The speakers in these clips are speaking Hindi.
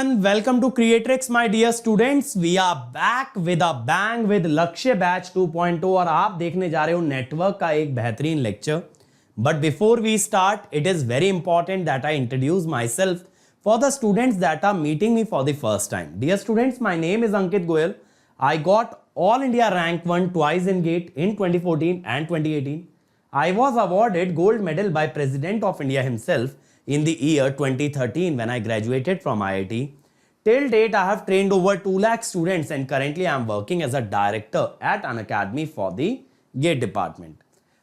everyone, welcome to Creatrix my dear students. We are back with a bang with लक्ष्य बैच 2.0 और आप देखने जा रहे हो नेटवर्क का एक बेहतरीन lecture. But before we start, it is very important that I introduce myself for the students that are meeting me for the first time. Dear students, my name is Ankit Goyal. I got All India Rank 1 twice in GATE in 2014 and 2018. I was awarded gold medal by President of India himself in the year 2013 when I graduated from IIT. Till date, I have trained over 2 lakh students and currently I am working as a director at an academy for the GATE department.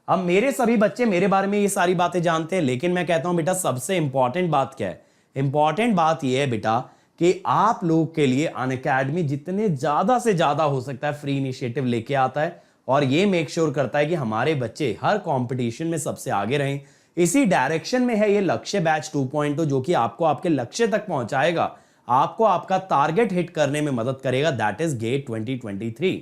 अब मेरे सभी बच्चे मेरे बारे में ये सारी बातें जानते हैं, लेकिन मैं कहता हूं बेटा सबसे इंपॉर्टेंट बात क्या है? इंपॉर्टेंट बात यह है बेटा कि आप लोग के लिए अनअकैडमी जितने ज्यादा से ज्यादा हो सकता है फ्री इनिशिएटिव लेके आता है और ये मेक श्योर करता है कि हमारे बच्चे हर कंपटीशन में सबसे आगे रहें. इसी डायरेक्शन में है ये लक्ष्य बैच 2.0 जो कि आपको आपके लक्ष्य तक पहुंचाएगा, आपको आपका टारगेट हिट करने में मदद करेगा, दैट इज गेट 2023.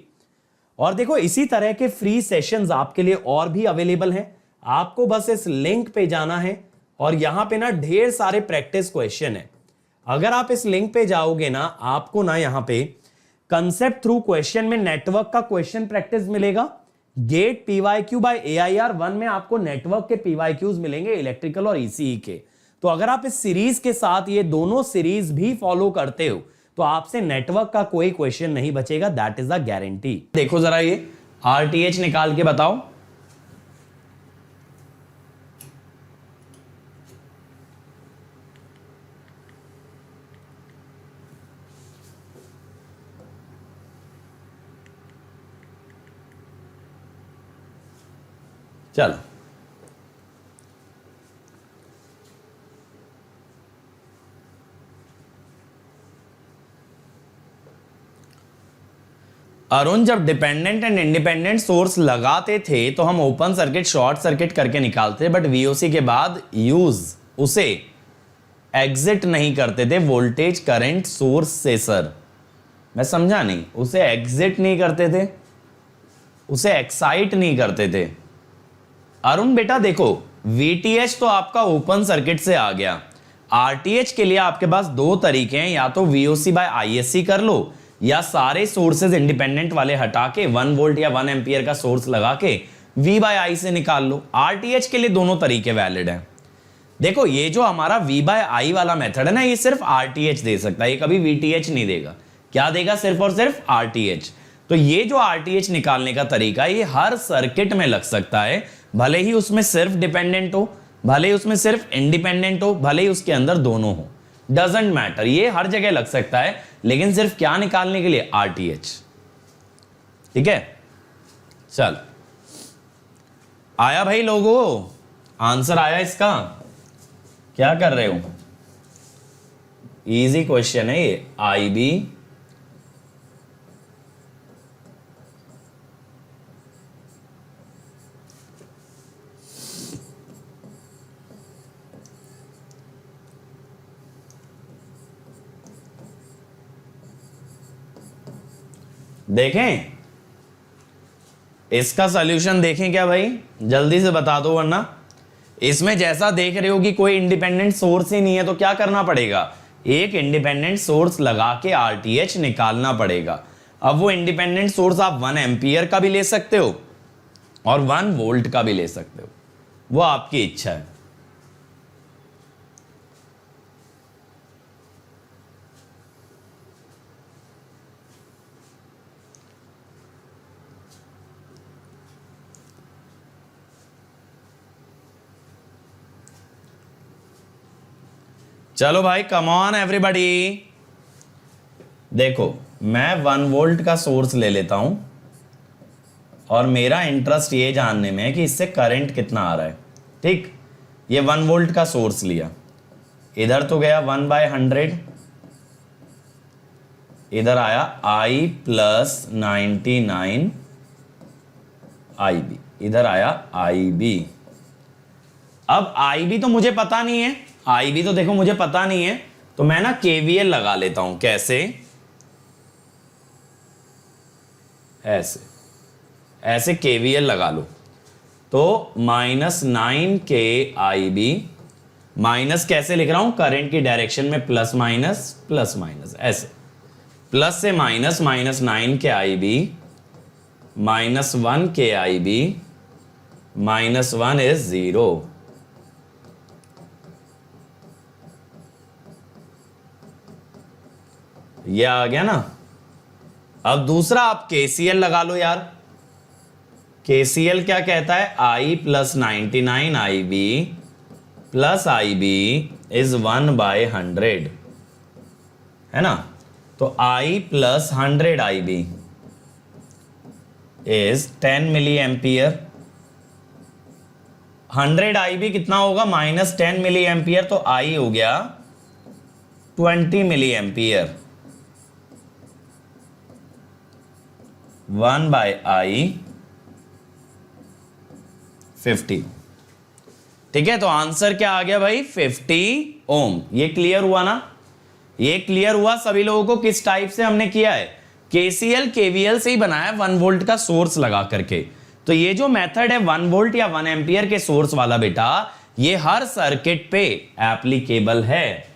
और देखो इसी तरह के फ्री सेशंस आपके लिए और भी अवेलेबल हैं. आपको बस इस लिंक पे जाना है और यहां पे ना ढेर सारे प्रैक्टिस क्वेश्चन है. अगर आप इस लिंक पे जाओगे ना, आपको ना यहां पे कंसेप्ट थ्रू क्वेश्चन में नेटवर्क का क्वेश्चन प्रैक्टिस मिलेगा. गेट पीवाईक्यू बाय एआईआर 1 में आपको नेटवर्क के पीवाईक्यूज मिलेंगे इलेक्ट्रिकल और ईसीई के. तो अगर आप इस सीरीज के साथ ये दोनों सीरीज भी फॉलो करते हो तो आपसे नेटवर्क का कोई क्वेश्चन नहीं बचेगा, दैट इज अ गारंटी. देखो जरा ये आरटीएच निकाल के बताओ. चलो अरुण, जब डिपेंडेंट एंड इंडिपेंडेंट सोर्स लगाते थे तो हम ओपन सर्किट शॉर्ट सर्किट करके निकालते, बट वीओसी के बाद यूज उसे एग्जिट नहीं करते थे वोल्टेज करंट सोर्स से. सर मैं समझा नहीं, उसे एग्जिट नहीं करते थे, उसे एक्साइट नहीं करते थे. अरुण बेटा देखो, वीटीएच तो आपका ओपन सर्किट से आ गया. आरटीएच के लिए आपके पास दो तरीके हैं, या तो वीओसी बाय आईएससी कर लो या सारे सोर्सेज इंडिपेंडेंट वाले हटा के 1 वोल्ट या 1 एम्पियर का सोर्स लगा के वी बाय आई से निकाल लो. आरटीएच के लिए दोनों तरीके वैलिड हैं. देखो ये जो हमारा वी बाय आई वाला मेथड है ना, ये सिर्फ आरटीएच दे सकता है, ये कभी वीटीएच नहीं देगा. क्या देगा? सिर्फ और सिर्फ आरटीएच. तो ये जो आरटीएच निकालने का तरीका ये हर सर्किट में लग सकता है, भले ही उसमें सिर्फ डिपेंडेंट हो, भले ही उसमें सिर्फ इंडिपेंडेंट हो, भले ही उसके अंदर दोनों हो, डजंट मैटर, ये हर जगह लग सकता है. लेकिन सिर्फ क्या निकालने के लिए? आरटीएच. ठीक है, चल आया भाई लोगों, आंसर आया इसका? क्या कर रहे हो? इजी क्वेश्चन है ये. आई बी देखें, इसका सॉल्यूशन देखें क्या भाई? जल्दी से बता दो, वरना इसमें जैसा देख रहे हो कि कोई इंडिपेंडेंट सोर्स ही नहीं है तो क्या करना पड़ेगा? एक इंडिपेंडेंट सोर्स लगा के आरटीएच निकालना पड़ेगा. अब वो इंडिपेंडेंट सोर्स आप 1 एम्पियर का भी ले सकते हो और 1 वोल्ट का भी ले सकते हो, वो आपकी इच्छा है. चलो भाई, कम ऑन एवरीबॉडी. देखो मैं 1 वोल्ट का सोर्स ले लेता हूं और मेरा इंटरेस्ट ये जानने में है कि इससे करंट कितना आ रहा है. ठीक, ये 1 वोल्ट का सोर्स लिया, इधर तो गया 1/100, इधर आया I + 99 IB, इधर आया IB. अब IB तो मुझे पता नहीं है, IB तो देखो मुझे पता नहीं है, तो मैं ना KVL लगा लेता हूं. कैसे? ऐसे ऐसे KVL लगा लो. तो -9 के IB माइनस कैसे लिख रहा हूं, करंट की डायरेक्शन में प्लस माइनस ऐसे, प्लस से माइनस, -9 के IB, -1 के IB, -1 इज 0। ये आ गया ना। अब दूसरा आप KCL लगा लो यार। KCL क्या कहता है, I + 99 IB + IB इज 1/100, है ना। तो I + 100 IB is 10 milli ampere. 100 IB कितना होगा, -10 मिली एम्पियर, तो I हो गया 20 मिली एम्पियर। 1/I 50। ठीक है, तो आंसर क्या आ गया भाई, 50 ओम। ये क्लियर हुआ ना, ये क्लियर हुआ सभी लोगों को। किस टाइप से हमने किया है, KCL KVL से ही बनाया, 1 वोल्ट का सोर्स लगा करके। तो ये जो मेथड है 1 वोल्ट या 1 एम्पियर के सोर्स वाला बेटा, ये हर सर्किट पे एप्लीकेबल है।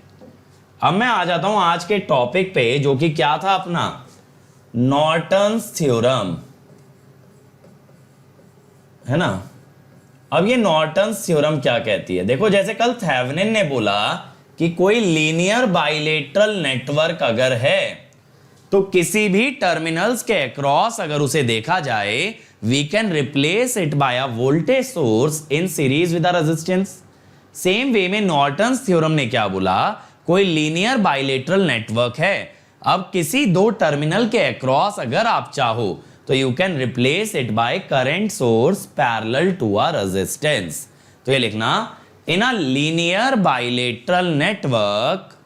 अब मैं आ जाता हूं आज के टॉपिक पे, जो कि क्या था अपना, नॉर्टन्स थ्योरम, है ना। अब ये नॉर्टन्स थ्योरम क्या कहती है, देखो जैसे कल थेवेनिन ने बोला कि कोई लीनियर बाइलेटरल नेटवर्क अगर है तो किसी भी टर्मिनल्स के अक्रॉस अगर उसे देखा जाए, we can replace it by a voltage source in series with a resistance. Same way में नॉर्टन्स थ्योरम ने क्या बोला, कोई लीनियर बाइलेटरल नेटवर्क है, अब किसी दो टर्मिनल के अक्रॉस अगर आप चाहो तो you can replace it by current source parallel to a resistance. तो ये लिखना, in a linear bilateral network,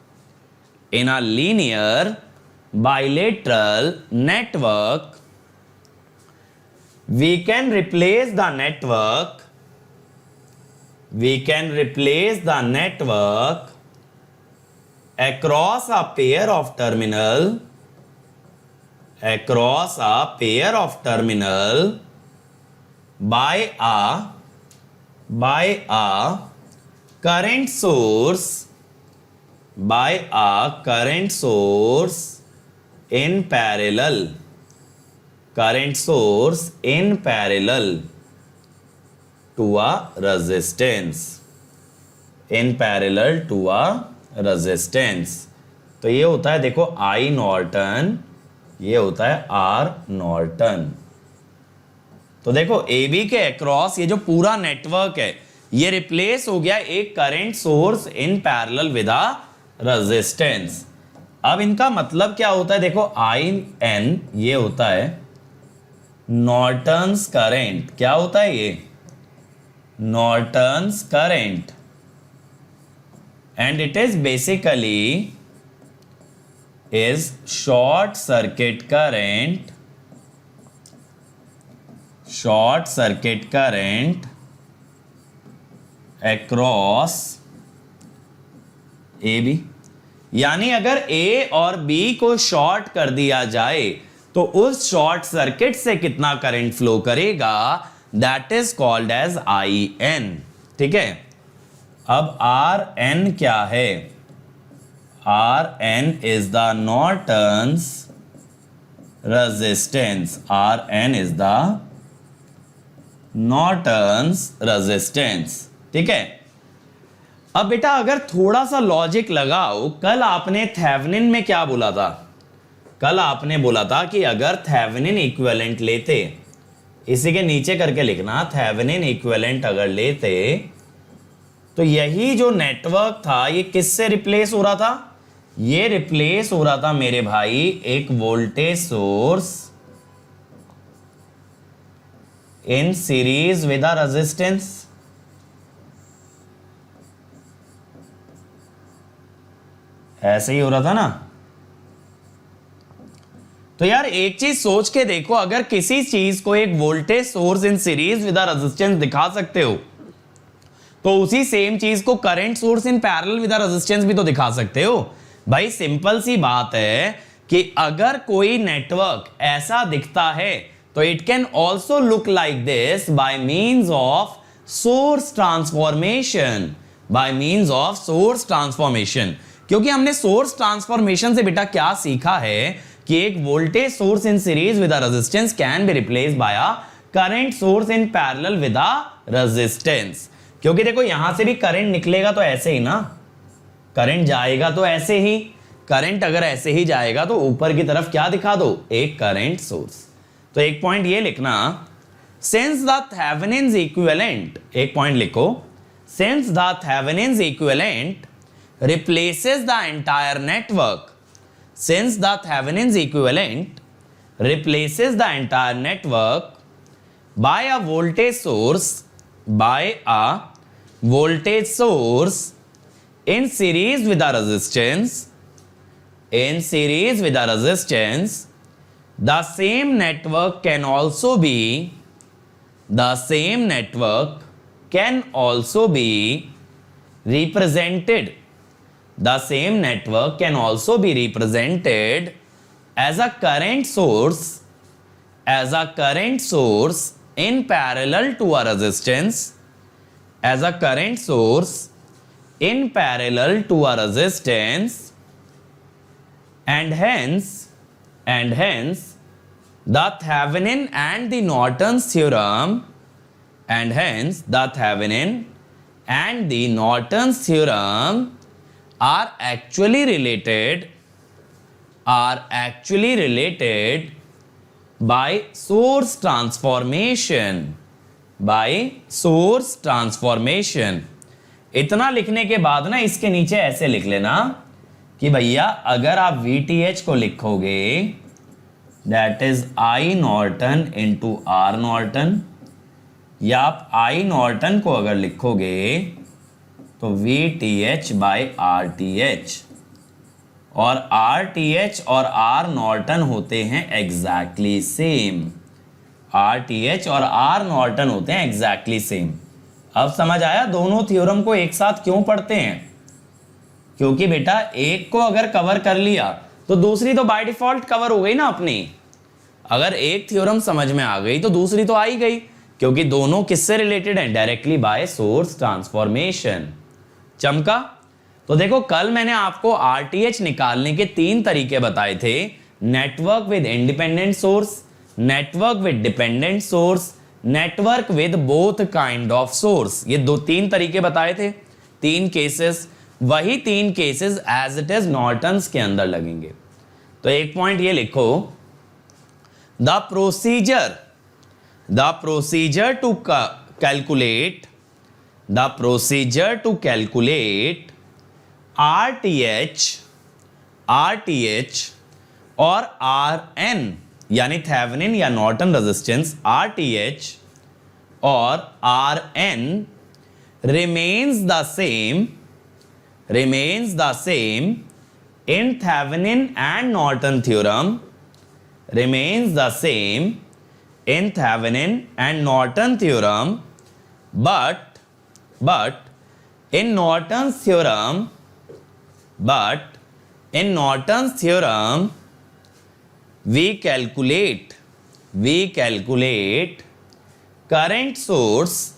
in a linear bilateral network, we can replace the network across a pair of terminal by a current source in parallel to a resistance, तो ये होता है देखो I नॉर्टन, ये होता है R नॉर्टन। तो देखो AB के अक्रॉस ये जो पूरा नेटवर्क है ये रिप्लेस हो गया एक current source in parallel with a resistance. अब इनका मतलब क्या होता है, देखो IN ये होता है नॉर्टन्स करंट। क्या होता है ये, Norton's current, and it is basically is short circuit current across AB। यानी अगर A और B को शॉर्ट कर दिया जाए तो उस शॉर्ट सर्किट से कितना करंट फ्लो करेगा, that is called as IN। ठीक है, अब RN क्या है, RN is the Norton's resistance, RN is the Norton's resistance. ठीक है, अब बेटा अगर थोड़ा सा लॉजिक लगाओ, कल आपने थेवेनिन में क्या बोला था, कल आपने बोला था कि अगर थेवेनिन इक्विवेलेंट लेते, इसी के नीचे करके लिखना, थेवेनिन इक्विवेलेंट अगर लेते तो यही जो नेटवर्क था ये किससे रिप्लेस हो रहा था, ये रिप्लेस हो रहा था मेरे भाई एक voltage source in series with a resistance. ऐसे ही हो रहा था ना। तो यार एक चीज सोच के देखो, अगर किसी चीज को एक voltage source in series with a resistance दिखा सकते हो तो उसी सेम चीज को current source in parallel with a resistance भी तो दिखा सकते हो। भाई सिंपल सी बात है कि अगर कोई नेटवर्क ऐसा दिखता है तो it can also look like this by means of source transformation. By means of source transformation. क्योंकि हमने सोर्स ट्रांसफॉर्मेशन से बेटा क्या सीखा है कि एक voltage source in series with a resistance can be replaced by a current source in parallel with a resistance. क्योंकि देखो यहां से भी करंट निकलेगा तो ऐसे ही ना, करंट जाएगा तो ऐसे ही, करंट अगर ऐसे ही जाएगा तो ऊपर की तरफ क्या दिखा दो, एक करंट सोर्स। तो एक पॉइंट ये लिखना, सिंस द थेवेनिन्स इक्विवेलेंट, एक पॉइंट लिखो, since the Thevenin's equivalent replaces the entire network, since the Thevenin's equivalent replaces the entire network by a voltage source, in series with a resistance, the same network can also be represented. The same network can also be represented as a current source in parallel to a resistance, as a current source in parallel to a resistance, and hence the Thevenin and the Norton's theorem, are actually related by source transformation. इतना लिखने के बाद ना इसके नीचे ऐसे लिख लेना कि भैया अगर आप VTH को लिखोगे that is I Norton into R Norton, या आप I नॉर्टन को अगर लिखोगे तो VTH बाई RTH, और RTH और R नॉर्टन होते हैं एग्जैक्टली सेम, RTH और R नॉर्टन होते हैं एग्जैक्टली सेम। अब समझ आया दोनों थ्योरम को एक साथ क्यों पढ़ते हैं? क्योंकि बेटा एक को अगर कवर कर लिया तो दूसरी तो बाय डिफॉल्ट कवर हो गई ना अपनी। अगर एक थ्योरम समझ में आ गई तो दूसरी तो आ ही गई, क्योंकि दोनों किससे रिलेटेड हैं, डायरेक्टली बाय सोर्स ट्रांसफॉर्मेशन। चमका? तो देखो कल मैंने आपको RTH निकालने के 3 तरीके बताए थे, network with independent source, network with dependent source, network with both kind of source. ये 3 तरीके बताए थे, 3 केसेस। वही 3 cases as it is Norton's के अंदर लगेंगे। तो एक पॉइंट ये लिखो, the procedure to calculate RTH और RN यानी थेवेनिन या नॉर्टन रेजिस्टेंस, RTH और RN remains the same in Thevenin and Norton theorem, but in Norton's theorem we calculate current source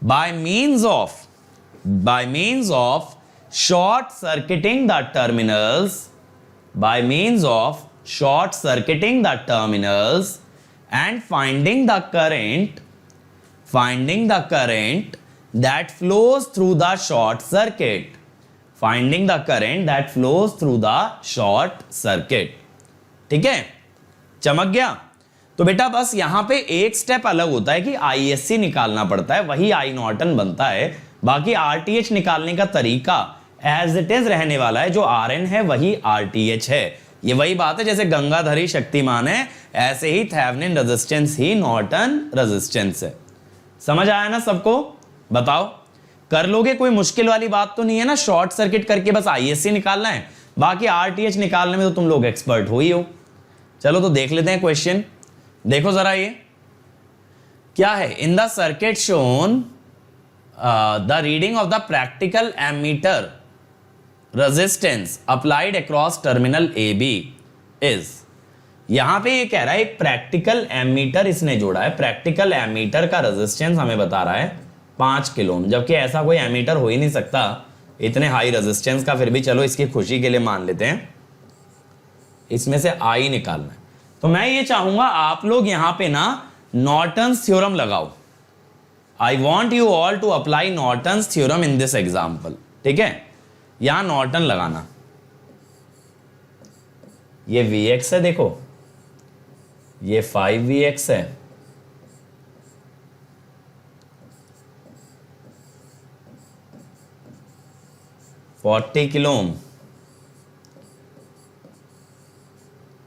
by means of short circuiting the terminals, and finding the current that flows through the short circuit, ठीक है? चमक गया? तो बेटा बस यहां पे एक स्टेप अलग होता है कि ISC निकालना पड़ता है, वही I नॉर्टन बनता है। बाकी RTH निकालने का तरीका एज इट इज रहने वाला है, जो RN है वही RTH है। ये वही बात है जैसे गंगाधरी शक्तिमान है, ऐसे ही थेवेनिन रेजिस्टेंस ही नॉर्टन रेजिस्टेंस है। समझ आया ना सबको? बताओ कर लोगे? कोई मुश्किल वाली बात तो नहीं है ना? शॉर्ट सर्किट करके बस ISC निकालना है, बाकी RTH निकालने में तो तुम लोग एक्सपर्ट हो ही हो। चलो तो देख लेते हैं क्वेश्चन। देखो जरा ये क्या है, in the circuit shown the reading of the practical ammeter resistance applied across terminal AB is. यहां पे ये कह रहा है एक प्रैक्टिकल एमीटर इसने जोड़ा है, प्रैक्टिकल एमीटर का रेजिस्टेंस हमें बता रहा है 5 किलो ओम, जबकि ऐसा कोई एमीटर हो ही नहीं सकता इतने हाई रेजिस्टेंस का। फिर भी चलो इसकी खुशी के लिए मान लेते हैं, इसमें से आई निकालना है। तो मैं ये चाहूंगा आप लोग यहां पे ना नॉर्टन्स थ्योरम लगाओ। I want you all to apply Norton's theorem in this example. ठीक है, यहां नॉर्टन लगाना। ये Vx है, देखो ये 5Vx है, किलो ओम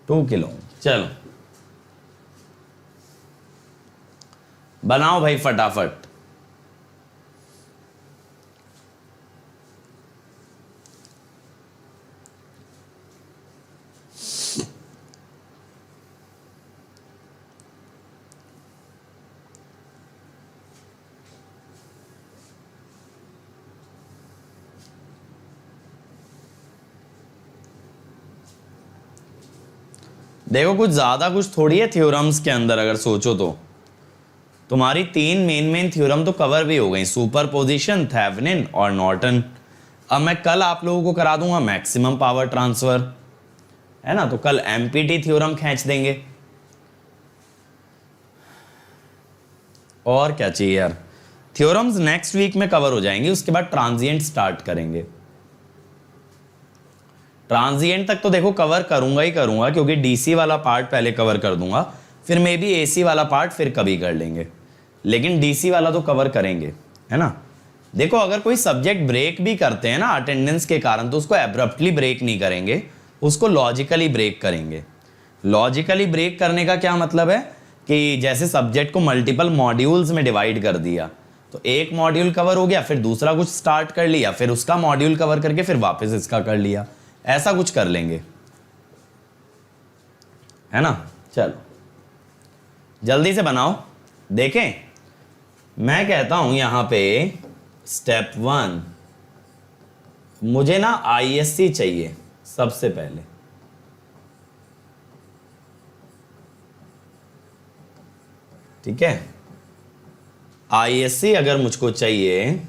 2 किलो ओम। चलो बनाओ भाई फटाफट। देखो कुछ ज्यादा कुछ थोड़ी है थ्योरम्स के अंदर, अगर सोचो तो तुम्हारी 3 मेन थ्योरम तो कवर भी हो गई, सुपरपोजिशन, थेवेनिन और नॉर्टन। अब मैं कल आप लोगों को करा दूंगा मैक्सिमम पावर ट्रांसफर, है ना, तो कल एमपीटी थ्योरम खींच देंगे। और क्या चाहिए यार, थ्योरम्स नेक्स्ट वीक में कवर हो जाएंगे, उसके बाद ट्रांजिएंट स्टार्ट करेंगे। ट्रांजिएंट तक तो देखो कवर करूंगा ही करूंगा, क्योंकि डीसी वाला पार्ट पहले कवर कर दूंगा, फिर मे बी एसी वाला पार्ट फिर कभी कर लेंगे, लेकिन डीसी वाला तो कवर करेंगे, है ना। देखो अगर कोई सब्जेक्ट ब्रेक भी करते हैं ना अटेंडेंस के कारण, तो उसको एब्रप्टली ब्रेक नहीं करेंगे, उसको लॉजिकली ब्रेक करेंगे। लॉजिकली ब्रेक करने का क्या मतलब है कि जैसे सब्जेक्ट को मल्टीपल मॉड्यूल्स में डिवाइड कर दिया, तो एक मॉड्यूल कवर हो गया, फिर दूसरा कुछ स्टार्ट कर लिया, फिर उसका मॉड्यूल कवर करके फिर वापस इसका कर लिया, ऐसा कुछ कर लेंगे, है ना। चलो जल्दी से बनाओ। देखें मैं कहता हूं यहां पे स्टेप 1 मुझे ना आईएससी चाहिए सबसे पहले। ठीक है, आईएससी अगर मुझको चाहिए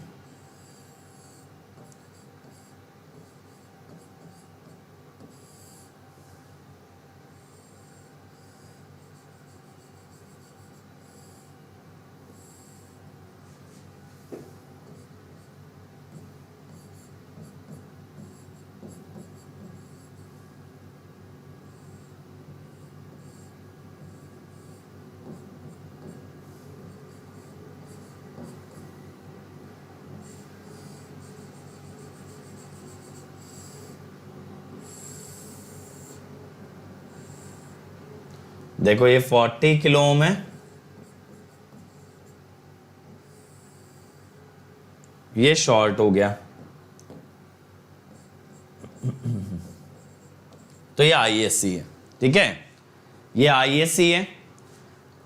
देखो ये 40 किलो ओम है, ये शॉर्ट हो गया, तो ये आईएससी है। ठीक है, ये आईएससी है।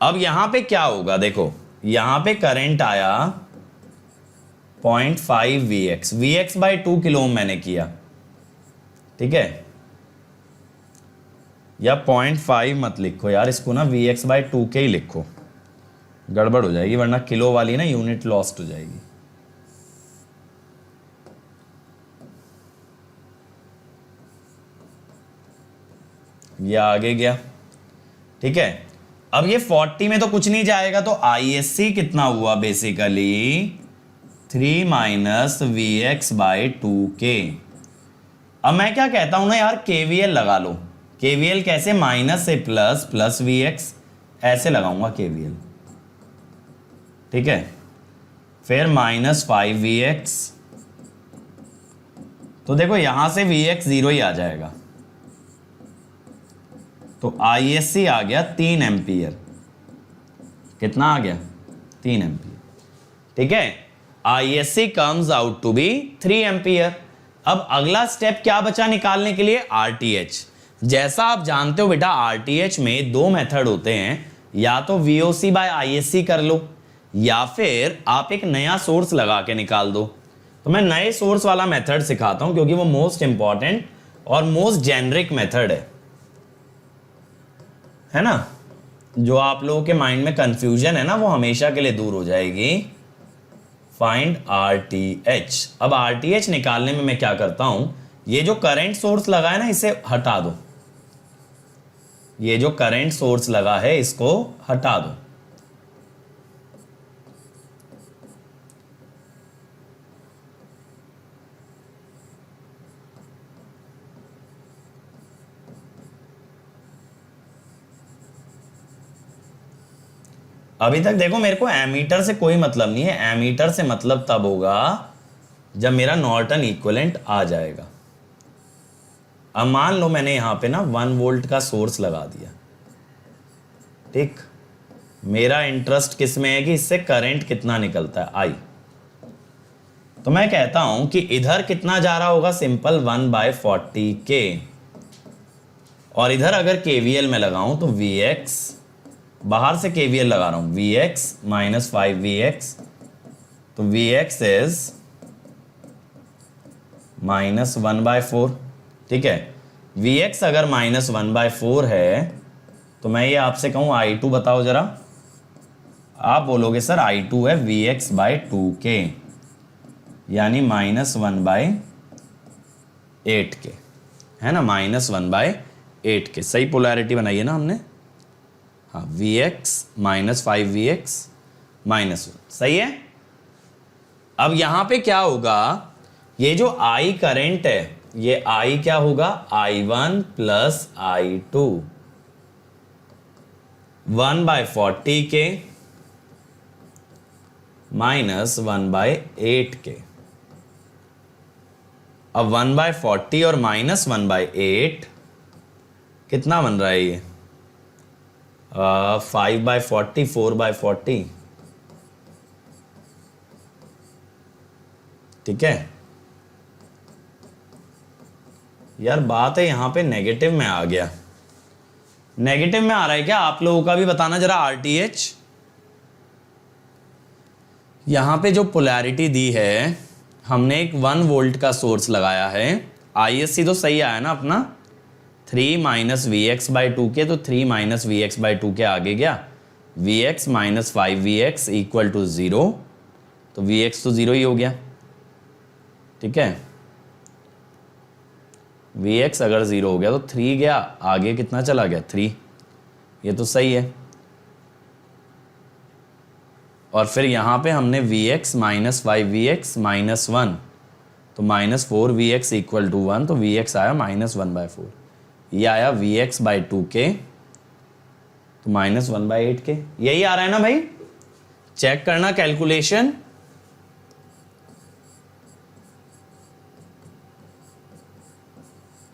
अब यहां पे क्या होगा, देखो यहां पे करंट आया 0.5 Vx, Vx by 2 kilo ohm मैंने किया। ठीक है, या 0.5 मत लिखो यार, इसको ना Vx बाई 2 के ही लिखो, गड़बड़ हो जाएगी, वरना किलो वाली ना यूनिट लॉस्ट हो जाएगी। ये आगे गया। ठीक है, अब ये 40 में तो कुछ नहीं जाएगा, तो आईएससी कितना हुआ basically 3 minus Vx by 2k। अब मैं क्या कहता हूं ना यार, केवीएल लगा लो। केवीएल कैसे, माइनस से प्लस, प्लस Vx, ऐसे लगाऊंगा केवीएल। ठीक है, फिर माइनस 5 Vx, तो देखो यहां से Vx 0 ही आ जाएगा, तो आईएससी आ गया 3 एम्पियर। कितना आ गया, 3 एम्पियर। ठीक है, ISC comes out to be 3 ampere. अब अगला स्टेप क्या बचा निकालने के लिए, आरटीएच। जैसा आप जानते हो बेटा, आरटीएच में 2 मेथड होते हैं, या तो वीओसी बाय आईएससी कर लो, या फिर आप एक नया सोर्स लगा के निकाल दो। तो मैं नए सोर्स वाला मेथड सिखाता हूं, क्योंकि वो मोस्ट इंपॉर्टेंट और मोस्ट जेनरिक मेथड है ना। जो आप लोगों के माइंड में कंफ्यूजन है ना, वो हमेशा के लिए दूर हो जाएगी। Find RTH। अब RTH निकालने में मैं क्या करता हूं, ये जो करंट सोर्स लगा है ना इसे हटा दो, ये जो करंट सोर्स लगा है इसको हटा दो। अभी तक देखो मेरे को एमीटर से कोई मतलब नहीं है, एमीटर से मतलब तब होगा जब मेरा नॉर्टन इक्विवेलेंट आ जाएगा। अब मान लो मैंने यहां पे ना 1 वोल्ट का सोर्स लगा दिया, ठीक। मेरा इंटरेस्ट किस में है कि इससे करंट कितना निकलता है, I। तो मैं कहता हूं कि इधर कितना जा रहा होगा, सिंपल 1/40 के, और इधर अगर KVL में लगाऊं तो Vx, बाहर से KVL लगा रहा हूं, Vx माइनस 5Vx, तो Vx इज -1/4, ठीक है। Vx अगर -1/4 है तो मैं ये आपसे कहूं I2 बताओ जरा, आप बोलोगे सर I2 है Vx/2k, यानी -1/8k, है ना, -1/8k। सही पोलैरिटी बनाई है ना हमने, हाँ, Vx माइनस 5Vx -1, सही है। अब यहां पे क्या होगा, ये जो I करंट है ये I क्या होगा, I1 plus I2, 1/40k minus 1/8k। अब 1/40 और माइनस 1/8 कितना बन रहा है ये, 5/40, 4/40, ठीक है। यार बात है यहां पे नेगेटिव में आ गया, नेगेटिव में आ रहा है क्या, आप लोगों का भी बताना जरा। RTH यहां पे जो पोलैरिटी दी है, हमने एक 1 वोल्ट का सोर्स लगाया है, ISC तो सही आया ना अपना, 3 - Vx/2k, तो 3 - Vx/2k आगे गया, Vx minus 5Vx equal to 0, तो Vx तो 0 ही हो गया, ठीक है। Vx अगर 0 हो गया तो 3 गया, आगे कितना चला गया, 3, ये तो सही है। और फिर यहाँ पे हमने Vx माइनस 5Vx -1, तो -4Vx इक्वल टू 1, तो Vx आया -1/4, ये आया Vx/2k, तो -1/8k, यही आ रहा है ना भाई, चेक करना कैलकुलेशन।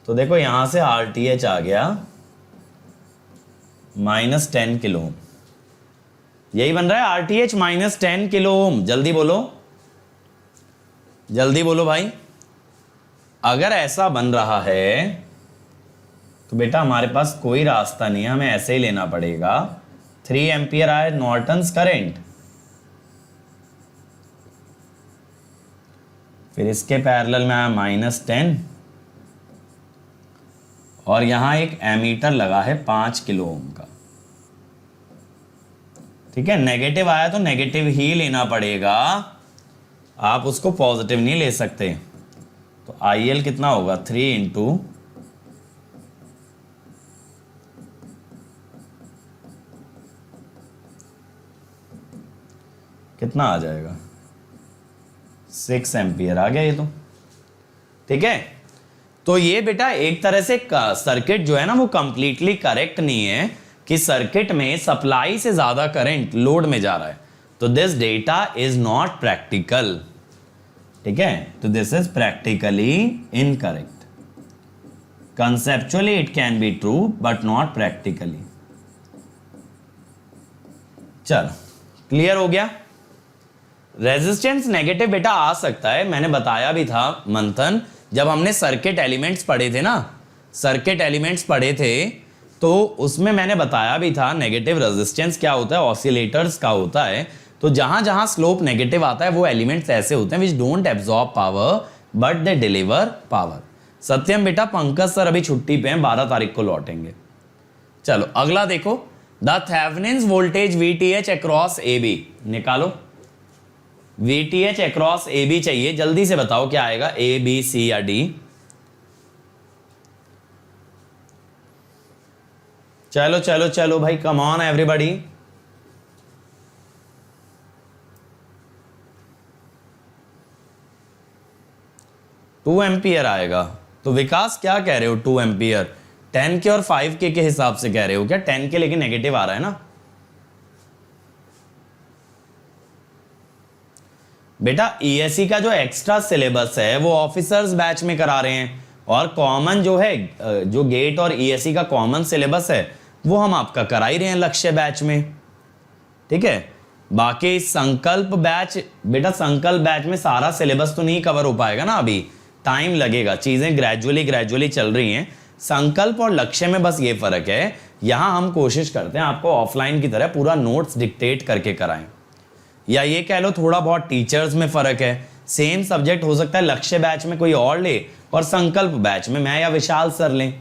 तो देखो यहां से RTH आ गया -10 किलो ओम, यही बन रहा है RTH -10 किलो ओम। जल्दी बोलो, जल्दी बोलो भाई। अगर ऐसा बन रहा है तो बेटा हमारे पास कोई रास्ता नहीं है, हमें ऐसे ही लेना पड़ेगा। 3 एम्पियर आए नॉर्टन्स करंट, फिर इसके पैरेलल में आया -10, और यहां एक एमीटर लगा है 5 किलो ओम का, ठीक है। नेगेटिव आया तो नेगेटिव ही लेना पड़ेगा, आप उसको पॉजिटिव नहीं ले सकते। तो IL कितना होगा, 3 इंटू कितना आ जाएगा, 6 एम्पियर आ गया ये तो, ठीक है। तो ये बेटा एक तरह से सर्किट जो है ना वो कंप्लीटली करेक्ट नहीं है कि सर्किट में सप्लाई से ज्यादा करंट लोड में जा रहा है, तो this data is not practical, ठीक है। तो this is practically incorrect, conceptually it can be true but not practically. चलो क्लियर हो गया। रेजिस्टेंस नेगेटिव बेटा आ सकता है, मैंने बताया भी था मंथन, जब हमने सर्किट एलिमेंट्स पढ़े थे ना, सर्किट एलिमेंट्स पढ़े थे तो उसमें मैंने बताया भी था नेगेटिव रेजिस्टेंस क्या होता है, ऑसिलेटर्स का होता है। तो जहां जहां स्लोप नेगेटिव आता है वो एलिमेंट्स ऐसे होते हैं which don't absorb power but they deliver power. Satyam बेटा पंकज सर अभी छुट्टी पे हैं, 12 तारीख को लौटेंगे। चलो अगला देखो, the Thevenin's voltage VTH across AB निकालो। VTH अक्रॉस AB चाहिए, जल्दी से बताओ क्या आएगा, A B C या D। चलो चलो चलो भाई, come on everybody. Two ampere आएगा। तो विकास क्या कह रहे हो, 2 एम्पियर 10 के और 5 के हिसाब से कह रहे हो क्या? 10 के लेकिन नेगेटिव आ रहा है ना बेटा। ESE का जो एक्स्ट्रा सिलेबस है वो ऑफिसर्स बैच में करा रहे हैं, और कॉमन जो है, जो गेट और ESE का कॉमन सिलेबस है वो हम आपका करा ही रहे हैं लक्ष्य बैच में, ठीक है। बाकी संकल्प बैच, बेटा संकल्प बैच में सारा सिलेबस तो नहीं कवर हो पाएगा ना, अभी टाइम लगेगा, चीजें ग्रेजुअली चल रही हैं। संकल्प और लक्ष्य में बस ये फर्क है, यहां हम कोशिश करते हैं आपको ऑफलाइन की तरह पूरा नोट्स डिक्टेट करके कराएं, या ये कह लो थोड़ा बहुत टीचर्स में फर्क है। सेम सब्जेक्ट हो सकता है लक्ष्य बैच में कोई और ले और संकल्प बैच में मैं या विशाल सर लें,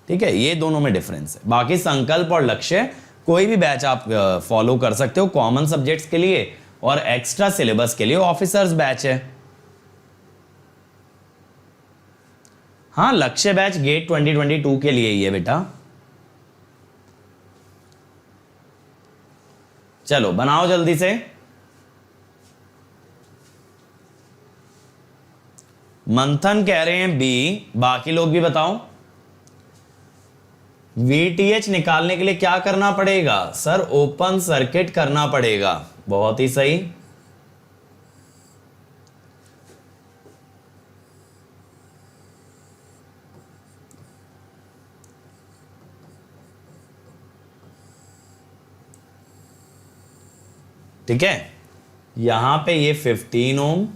ठीक है, ये दोनों में डिफरेंस है। बाकी संकल्प और लक्ष्य कोई भी बैच आप फॉलो कर सकते हो, कॉमन सब्जेक्ट्स के लिए और एक्स्ट्रा सिलेबस के लिए ऑफिसर्स बैच है। हाँ, लक्ष्य बैच गेट 2022 के लिए ही है बेटा। चलो बनाओ जल्दी से। मंथन कह रहे हैं बी, बाकी लोग भी बताओ। VTH निकालने के लिए क्या करना पड़ेगा सर? ओपन सर्किट करना पड़ेगा, बहुत ही सही। ठीक है, यहां पे ये 15 ओम,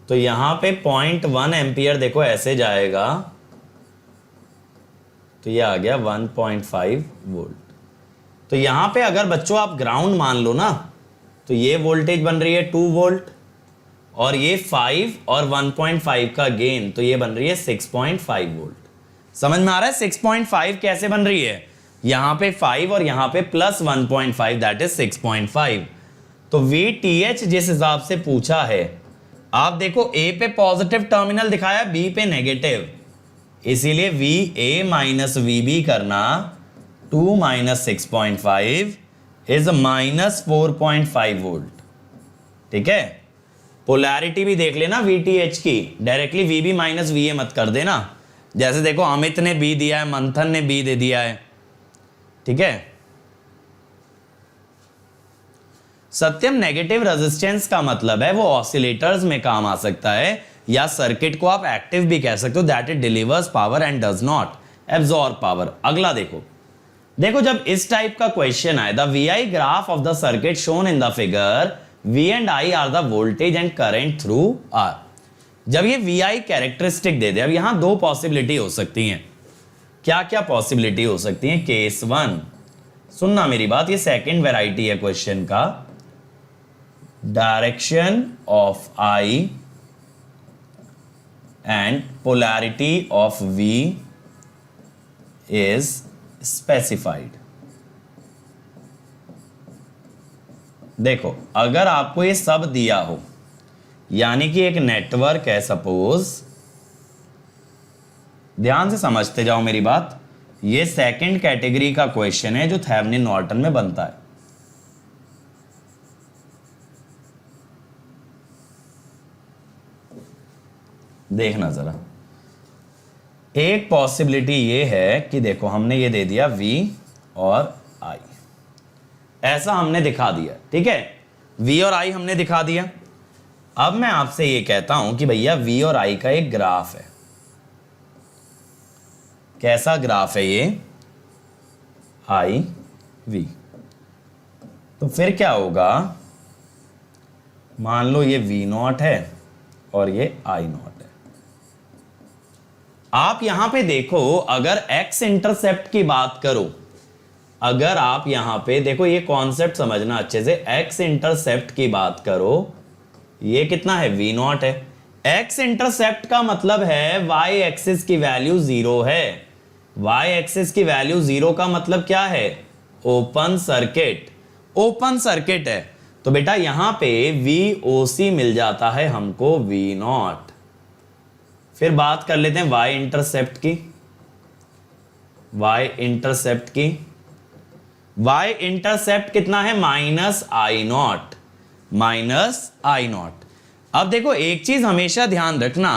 तो यहां पे 0.1 एम्पियर देखो ऐसे जाएगा, तो ये आ गया 1.5 वोल्ट। तो यहां पे अगर बच्चों आप ग्राउंड मान लो ना, तो ये वोल्टेज बन रही है 2 वोल्ट, और ये 5 और 1.5 का गेन, तो ये बन रही है 6.5 वोल्ट। समझ में आ रहा है 6.5 कैसे बन रही है? यहां पे 5 और यहां पे प्लस 1.5, दैट इज 6.5। तो VTH जिस हिसाब से पूछा है, आप देखो A पे पॉजिटिव टर्मिनल दिखाया, B पे नेगेटिव, इसीलिए VA माइनस VB करना 2 माइनस 6.5 इज माइनस 4.5 वोल्ट, ठीक है। पोलैरिटी भी देख लेना VTH की, डायरेक्टली VB माइनस VA मत कर देना। जैसे देखो अमित ने B दिया है, मंथन ने B दे दिया है, ठीक है। सत्यम, नेगेटिव रेजिस्टेंस का मतलब है वो ऑसिलेटर्स में काम आ सकता है, या सर्किट को आप एक्टिव भी कह सकते हो, that it delivers power and does not absorb power. अगला देखो, देखो जब इस टाइप का क्वेश्चन आए, the VI graph of the circuit shown in the figure, V and I are the voltage and current through R। जब ये VI कैरेक्टरिस्टिक दे दे, अब यहां दो पॉसिबिलिटी हो सकती हैं। क्या क्या पॉसिबिलिटी हो सकती है? केस 1, सुनना मेरी बात, ये सेकंड वैरायटी है क्वेश्चन का। Direction of I and polarity of V is specified। देखो अगर आपको ये सब दिया हो, यानी कि एक नेटवर्क है सपोज, ध्यान से समझते जाओ मेरी बात, ये सेकंड कैटेगरी का क्वेश्चन है जो थेवेनिन नॉर्टन में बनता है। देखना जरा, एक पॉसिबिलिटी ये है कि देखो हमने ये दे दिया V और I, ऐसा हमने दिखा दिया, ठीक है, V और I हमने दिखा दिया। अब मैं आपसे ये कहता हूं कि भैया V और I का एक ग्राफ है। कैसा ग्राफ है ये? I V। तो फिर क्या होगा, मान लो ये V0 है और ये I0 है। आप यहां पे देखो, अगर x इंटरसेप्ट की बात करो, अगर आप यहां पे देखो, ये कॉन्सेप्ट समझना अच्छे से, x इंटरसेप्ट की बात करो ये कितना है v नॉट है। x इंटरसेप्ट का मतलब है y एक्सिस की वैल्यू 0 है। y एक्सिस की वैल्यू 0 का मतलब क्या है? Open circuit. ओपन सर्किट है तो बेटा यहां पे VOC मिल जाता है हमको v नॉट। फिर बात कर लेते हैं y इंटरसेप्ट की। y इंटरसेप्ट की, y इंटरसेप्ट कितना है? Minus I not, minus I not. अब देखो एक चीज हमेशा ध्यान रखना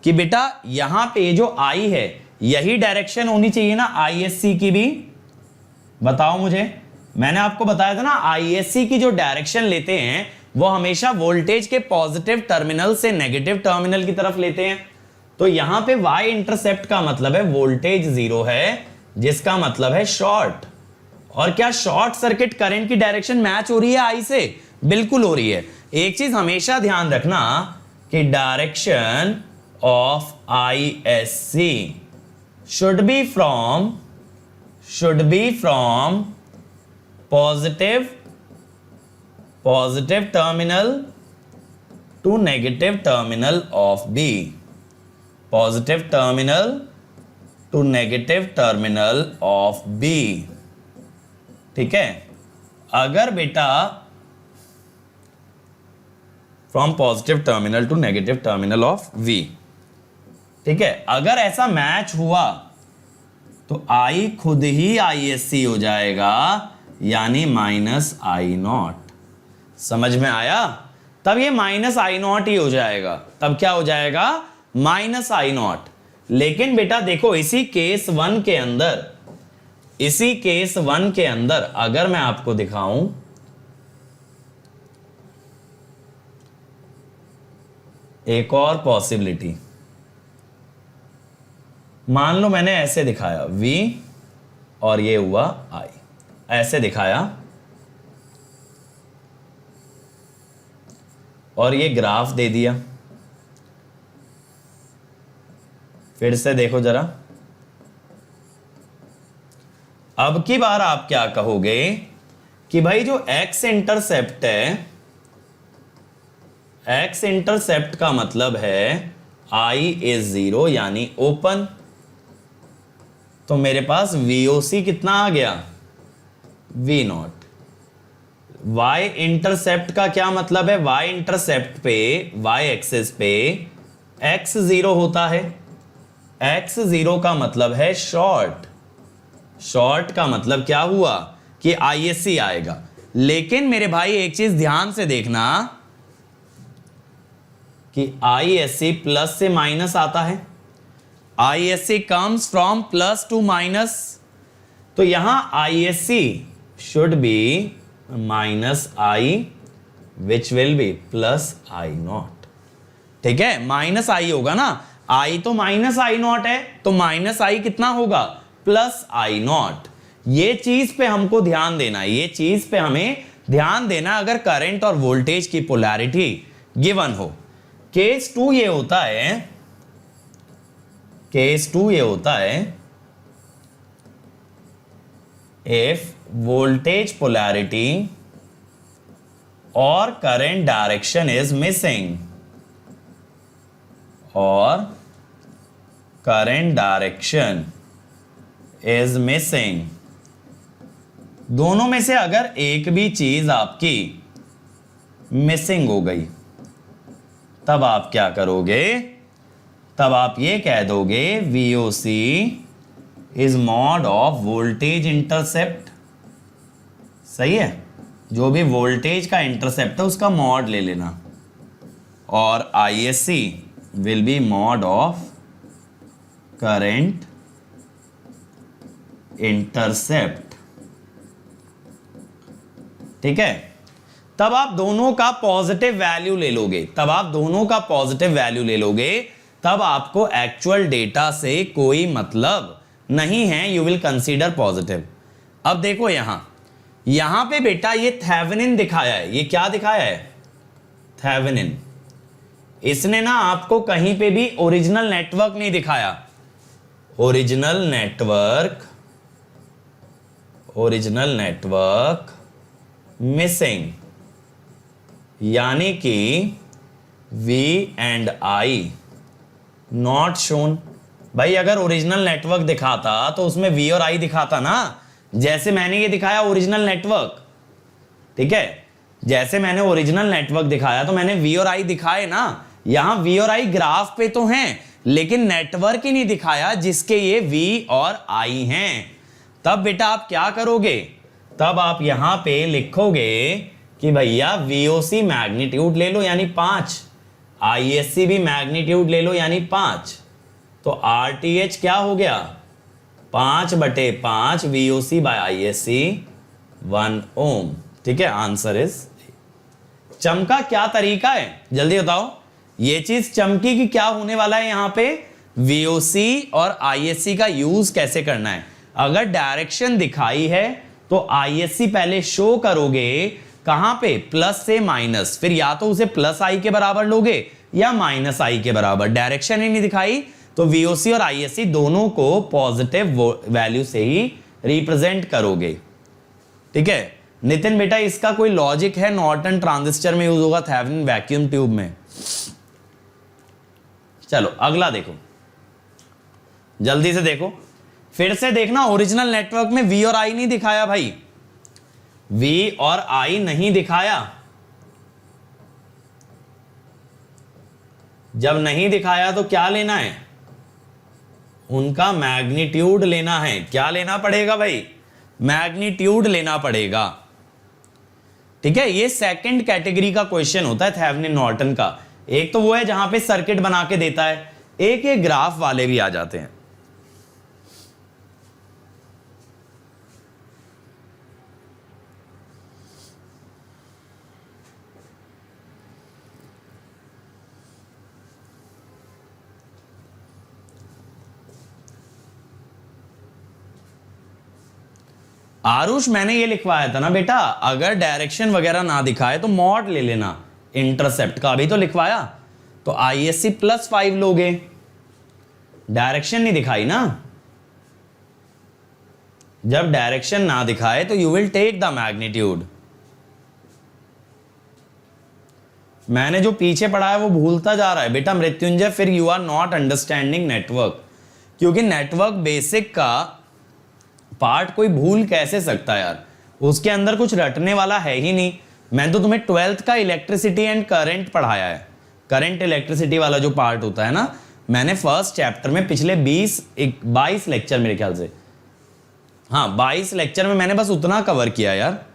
कि बेटा यहां पे जो I है यही डायरेक्शन होनी चाहिए ना ISC की भी। बताओ मुझे, मैंने आपको बताया था ना ISC की जो डायरेक्शन लेते हैं वो हमेशा वोल्टेज के पॉजिटिव टर्मिनल से नेगेटिव टर्मिनल की तरफ लेते हैं। तो यहां पे y इंटरसेप्ट का मतलब है वोल्टेज 0 है, जिसका मतलब है शॉर्ट। और क्या शॉर्ट सर्किट करंट की डायरेक्शन मैच हो रही है I से? बिल्कुल हो रही है। एक चीज हमेशा ध्यान रखना कि direction of ISC should be from positive terminal to negative terminal of B, positive terminal to negative terminal of B। ठीक है, अगर बेटा from positive terminal to negative terminal of V, ठीक है, अगर ऐसा मैच हुआ तो I खुद ही ISC हो जाएगा, यानी माइनस आई नॉट। समझ में आया? तब ये माइनस आई नॉट ही हो जाएगा। तब क्या हो जाएगा? Minus I not. लेकिन बेटा देखो इसी केस 1 के अंदर, इसी केस 1 के अंदर अगर मैं आपको दिखाऊं, एक और पॉसिबिलिटी, मान लो मैंने ऐसे दिखाया V और ये हुआ I, ऐसे दिखाया और ये ग्राफ दे दिया। फिर से देखो जरा, अब की बार आप क्या कहोगे कि भाई जो x इंटरसेप्ट है, x इंटरसेप्ट का मतलब है I इज 0 यानी ओपन। तो मेरे पास VOC कितना आ गया? V not. y इंटरसेप्ट का क्या मतलब है? y इंटरसेप्ट पे, y एक्सिस पे x 0 होता है। x 0 का मतलब है शॉर्ट। शॉर्ट का मतलब क्या हुआ कि ISC आएगा। लेकिन मेरे भाई एक चीज ध्यान से देखना कि ISC प्लस से माइनस आता है। ISC comes from plus two minus, तो यहां ISC should be minus I, which will be plus I not. ठीक है, माइनस I होगा ना, I तो माइनस आई नॉट है, तो माइनस I कितना होगा? Plus I not. ये चीज पे हमको ध्यान देना, ये चीज पे हमें ध्यान देना अगर करंट और वोल्टेज की पोलैरिटी गिवन हो। केस 2 ये होता है, केस 2 ये होता है if voltage polarity or current direction is missing, or current direction is missing, दोनों में से अगर एक भी चीज आपकी मिसिंग हो गई, तब आप क्या करोगे? तब आप ये कह दोगे VOC is mod of voltage intercept. सही है, जो भी वोल्टेज का इंटरसेप्ट है उसका मॉड ले लेना, और ISC will be mod of current intercept. ठीक है, तब आप दोनों का पॉजिटिव वैल्यू ले लोगे, तब आप दोनों का पॉजिटिव वैल्यू ले लोगे, तब आपको एक्चुअल डेटा से कोई मतलब नहीं है, यू विल कंसीडर पॉजिटिव। अब देखो यहां पे बेटा ये थेवेनिन दिखाया है, ये क्या दिखाया है? थेवेनिन। इसने ना आपको कहीं पे भी ओरिजिनल नेटवर्क नहीं दिखाया। ओरिजिनल नेटवर्क मिसिंग, यानी कि V and I not shown. भाई अगर ओरिजिनल नेटवर्क दिखाता तो उसमें V और I दिखाता ना, जैसे मैंने ये दिखाया ओरिजिनल नेटवर्क। ठीक है, जैसे मैंने ओरिजिनल नेटवर्क दिखाया तो मैंने V और I दिखाए ना। यहां V और I ग्राफ पे तो हैं, लेकिन नेटवर्क ही नहीं दिखाया जिसके ये V और I हैं। तब बेटा आप क्या करोगे, तब आप यहां पे लिखोगे कि भैया VOC मैग्नीट्यूड ले लो यानी 5, ISC भी मैग्नीट्यूड ले लो यानी 5, तो RTH क्या हो गया 5/5 VOC बाय ISC 1 ओम। ठीक है, आंसर इज। चमका क्या तरीका है, जल्दी बताओ। ये चीज चमकी कि क्या होने वाला है यहां पे, VOC और ISC का यूज कैसे करना है। अगर डायरेक्शन दिखाई है तो ISC पहले शो करोगे कहां पे, प्लस से माइनस, फिर या तो उसे प्लस I के बराबर लोगे या माइनस I के बराबर। डायरेक्शन ही नहीं दिखाई तो VOC और ISC दोनों को पॉजिटिव वैल्यू से ही रिप्रेजेंट करोगे। ठीक है नितिन बेटा, इसका कोई लॉजिक है, नॉर्टन ट्रांजिस्टर में यूज होगा, थेवेनिन वैक्यूम ट्यूब में। चलो अगला देखो, जल्दी से देखो, फिर से देखना। ओरिजिनल नेटवर्क में V और I नहीं दिखाया भाई, V और I नहीं दिखाया। जब नहीं दिखाया तो क्या लेना है, उनका मैग्नीट्यूड लेना है। क्या लेना पड़ेगा भाई, मैग्नीट्यूड लेना पड़ेगा। ठीक है, ये सेकंड कैटेगरी का क्वेश्चन होता है थेवेनिन नॉर्टन का। एक तो वो है जहां पे सर्किट बना के देता है, एक ये ग्राफ वाले भी आ जाते हैं। आरुष मैंने ये लिखवाया था ना बेटा, अगर डायरेक्शन वगैरह ना दिखाए तो मॉड ले लेना, इंटरसेप्ट का भी तो लिखवाया। तो ISC +5 लोगे, डायरेक्शन नहीं दिखाई ना। जब डायरेक्शन ना दिखाए तो you will take the magnitude. मैंने जो पीछे पढ़ा है वो भूलता जा रहा है बेटा मृत्युंजय, फिर you are not understanding network. क्योंकि नेटवर्क बेसिक का पार्ट कोई भूल कैसे सकता है यार, उसके अंदर कुछ रटने वाला है ही नहीं। मैं तो तुम्हें 12th का इलेक्ट्रिसिटी एंड करंट पढ़ाया है, करंट इलेक्ट्रिसिटी वाला जो पार्ट होता है ना, मैंने फर्स्ट चैप्टर में पिछले 22 लेक्चर मेरे ख्याल से, हाँ 22 लेक्चर में मैंने बस उतना कवर किया यार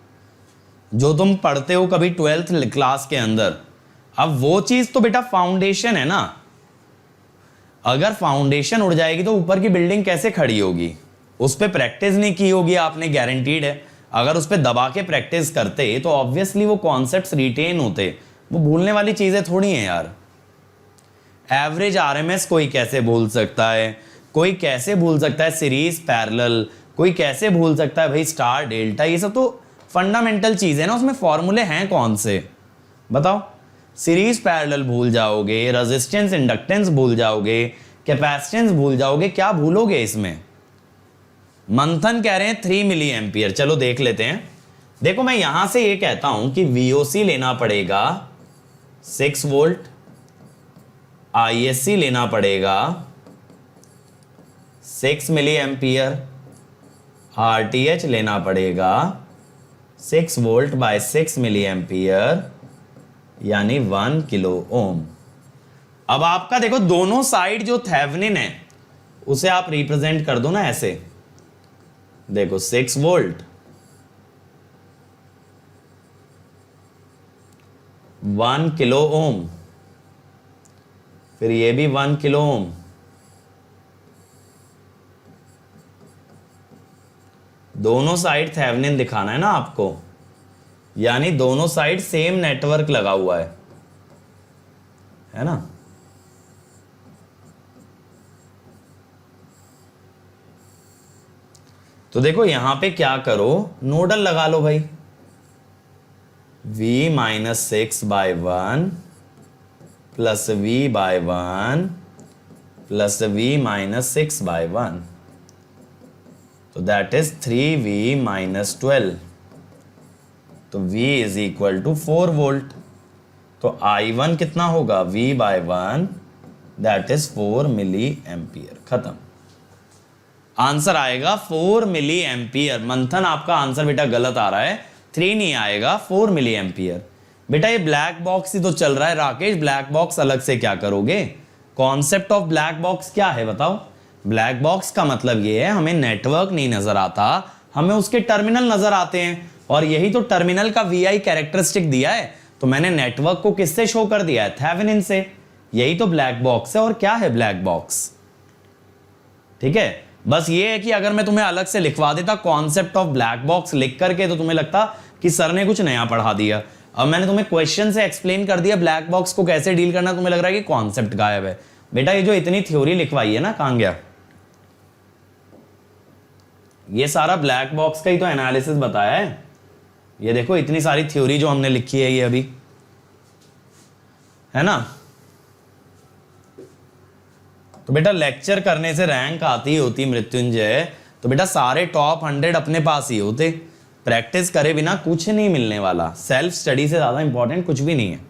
जो तुम पढ़ते हो कभी 12th क्लास के अंदर। अब वो चीज तो बेटा फाउंडेशन है ना, अगर फाउंडेशन उड़ जाएगी तो ऊपर की बिल्डिंग कैसे खड़ी होगी। उस पर प्रैक्टिस नहीं की होगी आपने, गारंटीड है। अगर उस पर दबा के प्रैक्टिस करते तो ऑब्वियसली वो कॉन्सेप्ट्स रिटेन होते, वो भूलने वाली चीजें थोड़ी हैं यार। एवरेज RMS कोई कैसे भूल सकता है, कोई कैसे भूल सकता है सीरीज पैरेलल, कोई कैसे भूल सकता है भाई स्टार डेल्टा, ये सब तो फंडामेंटल चीजें ना, उसमें फॉर्मूले हैं कौन से बताओ। सीरीज पैरेलल भूल जाओगे, रेजिस्टेंस इंडक्टेंस भूल जाओगे, कैपेसिटेंस भूल जाओगे, क्या भूलोगे इसमें। मंथन कह रहे हैं 3 मिली एम्पियर, चलो देख लेते हैं। देखो मैं यहां से ये कहता हूं कि VOC लेना पड़ेगा 6 वोल्ट, ISC लेना पड़ेगा 6 मिली एम्पियर, RTH लेना पड़ेगा 6 वोल्ट बाय 6 मिली एम्पियर यानी 1 किलो ओम। अब आपका देखो दोनों साइड जो थेवेनिन है उसे आप रिप्रेजेंट कर दो ना ऐसे, देखो 6 वोल्ट 1 किलो ओम, फिर ये भी 1 किलो ओम, दोनों साइड थेवेनिन दिखाना है ना आपको, यानी दोनों साइड सेम नेटवर्क लगा हुआ है ना। तो देखो यहां पे क्या करो, नोडल लगा लो भाई, V-6/1 plus V/1 plus V-6/1, तो दैट इज 3V-12, तो V is equal to 4 volt. तो I1 कितना होगा, V/1 that is 4 milli ampere. खत्म। आंसर आएगा 4 मिली एम्पियर। मंथन आपका आंसर बेटा गलत आ रहा है, 3 नहीं आएगा, 4 मिली एम्पियर। बेटा ये ब्लैक बॉक्स ही तो चल रहा है राकेश, ब्लैक बॉक्स अलग से क्या करोगे? कॉन्सेप्ट ऑफ ब्लैक बॉक्स क्या है बताओ? ब्लैक बॉक्स का मतलब ये है हमें नेटवर्क नहीं नजर आता, हमें उसके टर्मिनल नजर आते हैं, और यही तो टर्मिनल का VI कैरेक्टरिस्टिक दिया है। तो मैंने नेटवर्क को किससे शो कर दिया है? थेवेनिन से। यही तो ब्लैक बॉक्स है। और क्या है ब्लैक बॉक्स? ठीक है, बस ये है कि अगर मैं तुम्हें अलग से लिखवा देता कॉन्सेप्ट ऑफ ब्लैक बॉक्स लिख करके, तो तुम्हें लगता कि सर ने कुछ नया पढ़ा दिया। अब मैंने तुम्हें क्वेश्चन से एक्सप्लेन कर दिया ब्लैक बॉक्स को कैसे डील करना, तुम्हें लग रहा है कि कॉन्सेप्ट गायब है। बेटा ये जो इतनी थ्योरी लिखवाई है ना, कहां गया? ये सारा ब्लैक बॉक्स का ही तो एनालिसिस बताया है। ये देखो इतनी सारी थ्योरी जो हमने लिखी है ये अभी, है ना। तो बेटा लेक्चर करने से रैंक आती होती मृत्युंजय, तो बेटा सारे टॉप 100 अपने पास ही होते। प्रैक्टिस करे बिना कुछ नहीं मिलने वाला। सेल्फ स्टडी से ज्यादा इंपॉर्टेंट कुछ भी नहीं है।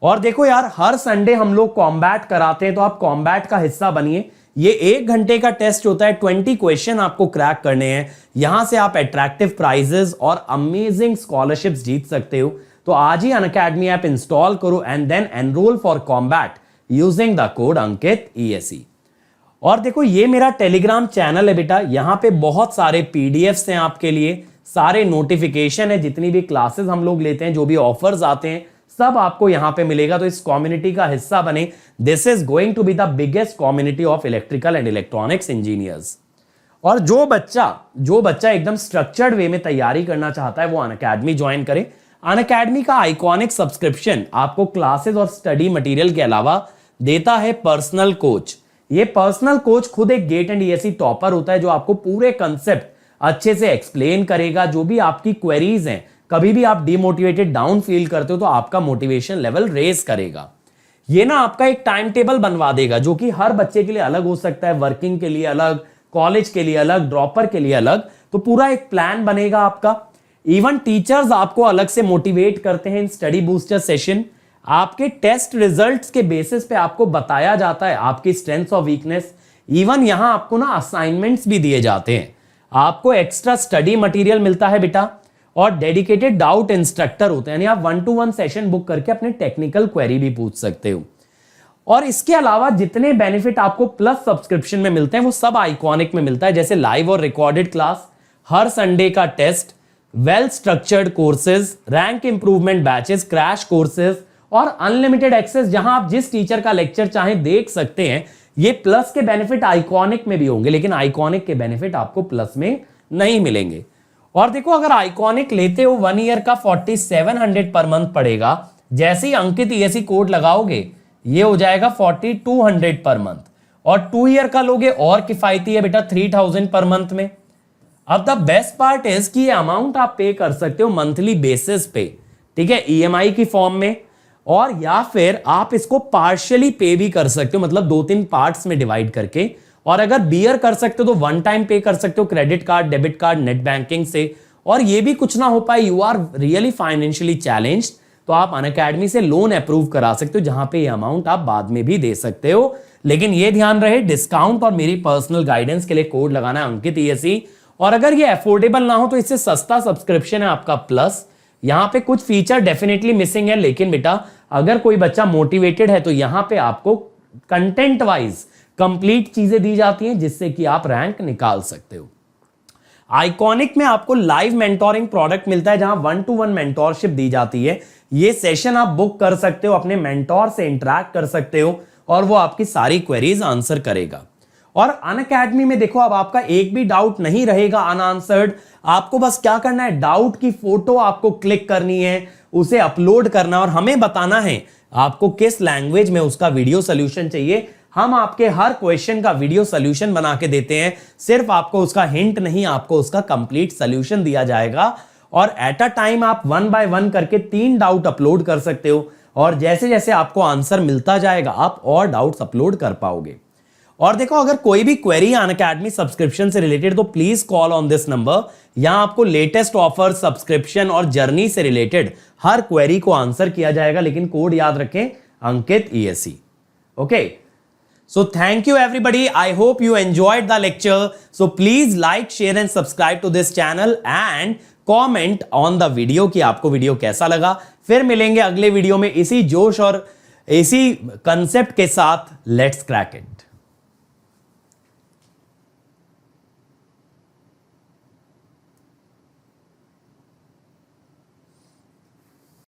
और देखो यार, हर संडे हम लोग कॉम्बैट कराते हैं, तो आप कॉम्बैट का हिस्सा बनिए। ये 1 घंटे का टेस्ट होता है, 20 क्वेश्चन आपको क्रैक करने हैं। यहां से आप अट्रैक्टिव प्राइजेस और अमेजिंग स्कॉलरशिप्स जीत सकते हो। तो आज ही अनअकैडमी ऐप इंस्टॉल करो and then enrol for combat using the code Ankit ESE। और देखो ये मेरा टेलीग्राम चैनल है बेटा, यहां पे बहुत सारे PDFs हैं आपके लिए, सारे नोटिफिकेशन है, जितनी भी क्लासेस हम लोग लेते हैं, जो भी ऑफर्स आते हैं, सब आपको यहां पे मिलेगा। तो इस कम्युनिटी का हिस्सा बने। This is going to be the biggest community of electrical and electronics engineers. और जो बच्चा एकदम स्ट्रक्चर्ड वे में तैयारी करना चाहता है वो अनअकैडमी ज्वाइन करे। अनअकैडमी का आइकॉनिक सब्सक्रिप्शन आपको क्लासेस और स्टडी मटेरियल के अलावा देता है पर्सनल कोच। ये पर्सनल कोच खुद एक गेट एंड ESE टॉपर होता है, जो आपको पूरे कंसेप्ट अच्छे से एक्सप्लेन करेगा। जो भी आपकी क्वेरीज हैं, कभी भी आप डिमोटिवेटेड डाउन फील करते हो, तो आपका मोटिवेशन लेवल रेज करेगा। ये ना आपका एक टाइम टेबल बनवा देगा, जो कि हर बच्चे के लिए अलग हो सकता है, वर्किंग के लिए अलग, कॉलेज के लिए अलग, ड्रॉपर के लिए अलग। तो पूरा एक प्लान बनेगा आपका। इवन टीचर्स आपको अलग से मोटिवेट करते हैं इन स्टडी बूस्टर सेशन। आपके टेस्ट रिजल्ट्स के बेसिस पे आपको बताया जाता है आपकी स्ट्रेंथ्स और वीकनेस। इवन यहां आपको ना असाइनमेंट्स भी दिए जाते हैं, आपको एक्स्ट्रा स्टडी मटेरियल मिलता है बेटा, और डेडिकेटेड डाउट इंस्ट्रक्टर होते हैं, यानी आप 1-to-1 सेशन बुक करके अपने टेक्निकल क्वेरी भी पूछ सकते हो। और इसके अलावा जितने बेनिफिट आपको प्लस सब्सक्रिप्शन में मिलते हैं, वो सब आइकॉनिक में मिलता है, जैसे लाइव और रिकॉर्डेड क्लास, हर संडे का test, well structured courses, rank improvement batches, crash courses और अनलिमिटेड एक्सेस, जहां आप जिस टीचर का लेक्चर चाहें देख सकते हैं। ये प्लस के बेनिफिट आइकॉनिक में भी होंगे, लेकिन आइकॉनिक के बेनिफिट आपको प्लस में नहीं मिलेंगे। और देखो, अगर आइकॉनिक लेते हो 1 ईयर का 4700 पर मंथ पड़ेगा। जैसे ही अंकित ESE कोड लगाओगे, ये हो जाएगा 4200 पर मंथ। और 2 ईयर का लोगे और किफायती है बेटा, 3000 पर मंथ में। अब द बेस्ट पार्ट इज कि ये अमाउंट आप पे कर सकते हो मंथली बेसिस पे, ठीक है, EMI की फॉर्म में, और या फिर आप इसको पार्शियली पे भी कर सकते हो, मतलब 2-3 पार्ट्स में डिवाइड करके। और अगर बियर कर सकते हो तो 1 टाइम पे कर सकते हो, credit card, debit card, net banking से। और ये भी कुछ ना हो पाए, you are really financially challenged, तो आप अनअकैडमी से लोन अप्रूव करा सकते हो, जहां पे ये अमाउंट आप बाद में भी दे सकते हो। लेकिन ये ध्यान रहे, डिस्काउंट और मेरी पर्सनल गाइडेंस के लिए कोड लगाना है अंकित ESE। और अगर ये अफोर्डेबल ना हो तो इससे सस्ता सब्सक्रिप्शन है आपका प्लस। यहां पे कुछ फीचर डेफिनेटली मिसिंग है, लेकिन बेटा अगर कोई बच्चा मोटिवेटेड है तो यहां पे आपको कंटेंट वाइज कंप्लीट चीजें दी जाती हैं, जिससे कि आप रैंक निकाल सकते हो। आइकॉनिक में आपको लाइव मेंटोरिंग प्रोडक्ट मिलता है, जहां 1-to-1 मेंटोरशिप दी जाती है। ये सेशन आप बुक कर सकते हो, अपने मेंटोर से इंटरैक्ट कर सकते हो, और वो आपकी सारी क्वेरीज आंसर करेगा। और अनअकैडमी में देखो, अब आपका एक भी डाउट नहीं रहेगा अनआंसर्ड। आपको बस क्या करना है, डाउट की फोटो आपको क्लिक करनी है, उसे अपलोड करना, और हमें बताना है आपको किस लैंग्वेज में उसका वीडियो सोल्यूशन चाहिए। हम आपके हर क्वेश्चन का वीडियो सोल्यूशन बना के देते हैं। सिर्फ आपको उसका हिंट नहीं, आपको उसका कंप्लीट सोल्यूशन दिया जाएगा। और एट अ टाइम आप 1 by 1 करके 3 डाउट अपलोड कर सकते हो, और जैसे जैसे आपको आंसर मिलता जाएगा आप और डाउट्स अपलोड कर पाओगे। और देखो अगर कोई भी क्वेरी अनअकैडमी सब्सक्रिप्शन से रिलेटेड तो please call on this number. यहां आपको लेटेस्ट ऑफर, सब्सक्रिप्शन और जर्नी से रिलेटेड हर क्वेरी को आंसर किया जाएगा, लेकिन कोड याद रखें, अंकित ESE। Okay, so thank you everybody. I hope you enjoyed the lecture. So please like, share and subscribe to this channel and comment on the video कि आपको वीडियो कैसा लगा। फिर मिलेंगे अगले वीडियो में इसी जोश और इसी कंसेप्ट के साथ। Let's crack it.